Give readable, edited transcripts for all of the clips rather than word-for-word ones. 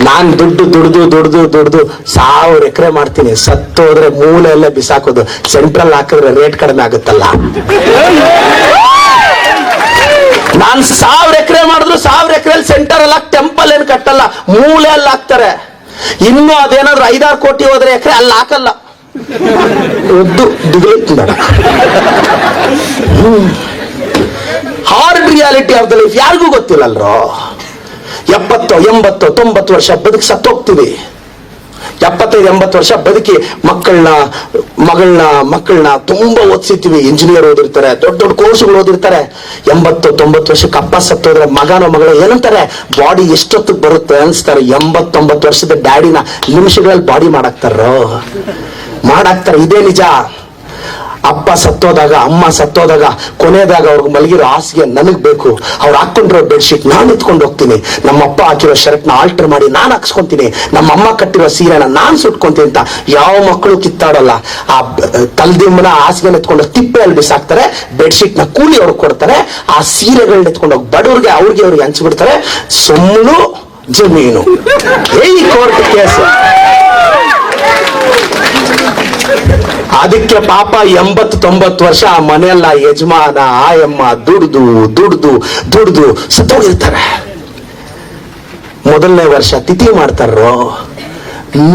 ನಾನ್ ದುಡ್ದು 1000 ಎಕರೆ ಮಾಡ್ತೀನಿ, ಸತ್ತೋದ್ರೆ ಮೂಲೆ ಎಲ್ಲ ಬಿಸಾಕೋದು, ಸೆಂಟ್ರಲ್ ಹಾಕಿದ್ರೆ ರೇಟ್ ಕಡಿಮೆ ಆಗುತ್ತಲ್ಲ. ನಾನ್ 1000 ಎಕರೆ ಮಾಡಿದ್ರು 1000 ಎಕರೆ ಸೆಂಟರ್ ಎಲ್ಲ ಟೆಂಪಲ್ ಏನ್ ಕಟ್ಟಲ್ಲ, ಮೂಲೆ ಅಲ್ಲಿ ಹಾಕ್ತಾರೆ. ಇನ್ನು ಅದೇನಾದ್ರು 5-6 ಕೋಟಿ ಹೋದ್ರೆ ಎಕರೆ ಅಲ್ಲಿ ಹಾಕಲ್ಲ. Hard reality of the life ಯಾರಿಗೂ ಗೊತ್ತಿಲ್ಲಲ್ರೋ. 70, 80, 90 ವರ್ಷ ಬದುಕಿ ಸತ್ತೋಗ್ತೀವಿ. 75-80 ವರ್ಷ ಬದುಕಿ ಮಕ್ಕಳನ್ನ ತುಂಬಾ ಓದಿಸಿರ್ತೀವಿ. ಇಂಜಿನಿಯರ್ ಓದಿರ್ತಾರೆ, ದೊಡ್ಡ ಕೋರ್ಸ್ಗಳು ಓದಿರ್ತಾರೆ. 80-90 ವರ್ಷಕ್ಕೆ ಅಪ್ಪ ಸತ್ತೋದ್ರೆ ಮಗನೋ ಮಗಳು ಏನಂತಾರೆ, ಬಾಡಿ ಎಷ್ಟೊತ್ತಿಗೆ ಬರುತ್ತೆ ಅನ್ಸ್ತಾರೆ. 80-90 ವರ್ಷದ ಡ್ಯಾಡಿನ ನಿಮಿಷಗಳಲ್ಲಿ ಬಾಡಿ ಮಾಡಾಕ್ತಾರೋ. ಇದೇ ನಿಜ. ಅಪ್ಪ ಸತ್ತೋದಾಗ, ಅಮ್ಮ ಸತ್ತೋದಾಗ, ಕೊನೆಯದಾಗ ಅವ್ರಿಗೆ ಮಲಗಿರೋ ಹಾಸಿಗೆ ನನಗ್ ಬೇಕು. ಅವ್ರು ಹಾಕೊಂಡಿರೋ ಬೆಡ್ಶೀಟ್ ನಾನು ಎತ್ಕೊಂಡು ಹೋಗ್ತೀನಿ. ನಮ್ಮಪ್ಪ ಹಾಕಿರೋ ಶರ್ಟ್ ನ ಆಲ್ಟರ್ ಮಾಡಿ ನಾನು ಹಾಕ್ಸ್ಕೊಂತೀನಿ. ನಮ್ಮಮ್ಮ ಕಟ್ಟಿರೋ ಸೀರೆನ ನಾನ್ ಸುಟ್ಕೊಂತೀನಿ ಅಂತ ಯಾವ ಮಕ್ಕಳು ಕಿತ್ತಾಡಲ್ಲ. ಆ ತಲ್ದಿಂಬನ ಹಾಸಿಗೆ ಎತ್ಕೊಂಡು ತಿಪ್ಪೆಯಲ್ಲಿ ಬಿಸಾಕ್ತಾರೆ. ಬೆಡ್ಶೀಟ್ ನ ಕೂಲಿ ಅವ್ರಿಗೆ ಕೊಡ್ತಾರೆ. ಆ ಸೀರೆಗಳನ್ನ ಎತ್ಕೊಂಡೋಗಿ ಬಡವ್ರಿಗೆ ಅವ್ರಿಗೆ ಹಂಚ್ಬಿಡ್ತಾರೆ. ಸುಮ್ಮನು ಜಮೀನು. Court case. ಅದಕ್ಕೆ ಪಾಪ 80-90 ವರ್ಷ ಆ ಮನೆಯಲ್ಲ ಯಜಮಾನ ಆಯಮ್ಮ ದುಡ್ದು ಸತ್ತೋಗಿರ್ತಾರೆ. ಮೊದಲನೇ ವರ್ಷ ತಿಥಿ ಮಾಡ್ತಾರೋ,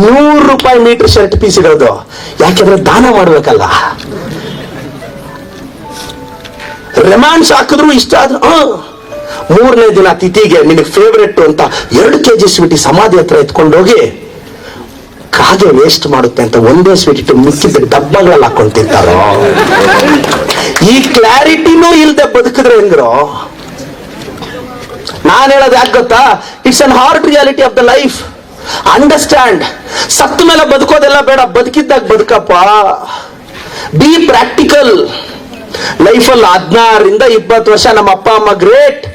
100 ರೂಪಾಯಿ ಮೀಟರ್ ಶರ್ಟ್ ಪೀಸ್ ಇಡೋದು. ಯಾಕೆಂದ್ರೆ ದಾನ ಮಾಡ್ಬೇಕಲ್ಲ. ರೆಮಾನ್ಸ್ ಹಾಕಿದ್ರು ಇಷ್ಟ ಆದ್ರು. 3ನೇ ದಿನ ತಿಥಿಗೆ ನಿನಗೆ ಫೇವ್ರೆಟ್ ಅಂತ 2 kg ಸ್ವೀಟಿ ಸಮಾಧಿ ಹತ್ರ ಎತ್ಕೊಂಡೋಗಿ ಕಾಗೆ ವೇಸ್ಟ್ ಮಾಡುತ್ತೆ ಅಂತ ಒಂದೇ ಸ್ವೀಟ್ ಇಟ್ಟು ಮಿಕ್ಕಿದ ಡಬ್ಬಗಳಲ್ಲಿ ಹಾಕೊಂಡು ತಿಂತಾರೋ. ಈ ಕ್ಲಾರಿಟಿನೂ ಇಲ್ದೆ ಬದುಕಿದ್ರೆ ಹೆಂಗ್ರೋ. ನಾನ್ ಹೇಳೋದು ಯಾಕೆ ಗೊತ್ತಾ, it's an hard reality of the life. Understand. ಸತ್ತ ಮೇಲೆ ಬದುಕೋದೆಲ್ಲ ಬೇಡ, ಬದುಕಿದ್ದಾಗ ಬದುಕಪ್ಪ. B practical. ಲೈಫಲ್ಲಿ 16-20 ವರ್ಷ ನಮ್ಮ ಅಪ್ಪ ಅಮ್ಮ ಗ್ರೇಟ್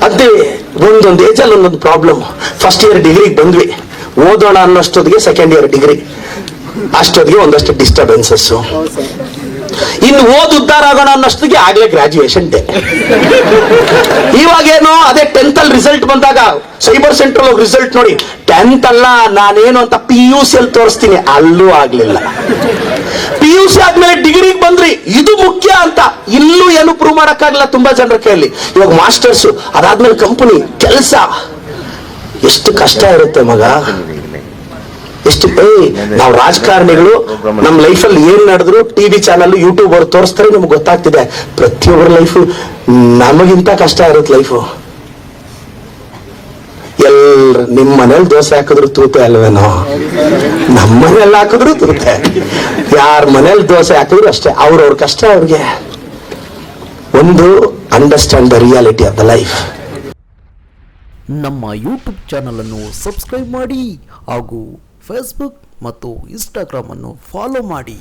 ಅಂತೀವಿ. ಒಂದೊಂದು ಏಜಲ್ಲಿ ಒಂದೊಂದು ಪ್ರಾಬ್ಲಮ್. ಫಸ್ಟ್ ಇಯರ್ ಡಿಗ್ರಿಗೆ ಬಂದ್ವಿ, ಓದೋಣ ಅನ್ನೋಷ್ಟೊತ್ತಿಗೆ ಸೆಕೆಂಡ್ ಇಯರ್ ಡಿಗ್ರಿ, ಅಷ್ಟೊತ್ತಿಗೆ ಒಂದಷ್ಟು ಡಿಸ್ಟರ್ಬೆನ್ಸಸ್. ಇನ್ನು ಉದ್ಧಾರ ಆಗೋಣ ಅನ್ನೋಷ್ಟೊತ್ತಿಗೆ ಆಗ್ಲೇ ಗ್ರಾಜುಯೇಷನ್ ಡೇ. ಇವಾಗೇನೋ ಅದೇ 10th ಅಲ್ಲಿ ರಿಸಲ್ಟ್ ಬಂದಾಗ ಸೈಬರ್ ಸೆಂಟರ್ ಹೋಗಿ ರಿಸಲ್ಟ್ ನೋಡಿ, 10th ಅಲ್ಲ ನಾನೇನು ಅಂತ PUC ಅಲ್ಲಿ ತೋರಿಸ್ತೀನಿ, ಅಲ್ಲೂ ಆಗ್ಲಿಲ್ಲ. PUC ಆದ್ಮೇಲೆ ಡಿಗ್ರಿಗೆ ಬಂದ್ರಿ, ಇದು ಮುಖ್ಯ ಅಂತ. ಇಲ್ಲೂ ಏನು ಪ್ರೂವ್ ಮಾಡಕ್ಕಾಗಲ್ಲ ತುಂಬಾ ಜನರ ಕೈಯಲ್ಲಿ. ಇವಾಗ ಮಾಸ್ಟರ್ಸ್, ಅದಾದ್ಮೇಲೆ ಕಂಪನಿ ಕೆಲಸ. ಎಷ್ಟು ಕಷ್ಟ ಇರುತ್ತೆ ಮಗ. ಎಷ್ಟು ನಾವು ರಾಜಕಾರಣಿಗಳು ನಮ್ಮ ಲೈಫಲ್ಲಿ ಏನ್ ನಡೆದ್ರು ಟಿವಿ ಚಾನಲ್ ಯೂಟ್ಯೂಬ್ ಅವ್ರು ತೋರಿಸ್ತಾರೆ, ನಿಮ್ಗೆ ಗೊತ್ತಾಗ್ತಿದೆ. ಪ್ರತಿಯೊಬ್ಬರ ಲೈಫು ನಮಗಿಂತ ಕಷ್ಟ ಇರುತ್ತೆ ಲೈಫು. ನಿಮ್ಮ ಮನೇಲಿ ದೋಸೆ ಹಾಕಿದ್ರು ತೂತೆ ಅಲ್ವೇನೋ, ನಮ್ಮ ಮನೇಲಿ ಹಾಕಿದ್ರು ತೂತೆ. ಯಾರ ಮನೇಲಿ ದೋಸೆ ಹಾಕಿದ್ರು ಅಷ್ಟೇ, ಅವ್ರವ್ರ ಕಷ್ಟ ಅವ್ರಿಗೆ. ಒಂದು understand the reality of the life. ನಮ್ಮ ಯೂಟ್ಯೂಬ್ ಚಾನಲನ್ನು ಸಬ್ಸ್ಕ್ರೈಬ್ ಮಾಡಿ ಹಾಗೂ ಫೇಸ್ಬುಕ್ ಮತ್ತು ಇನ್ಸ್ಟಾಗ್ರಾಮನ್ನು ಫಾಲೋ ಮಾಡಿ.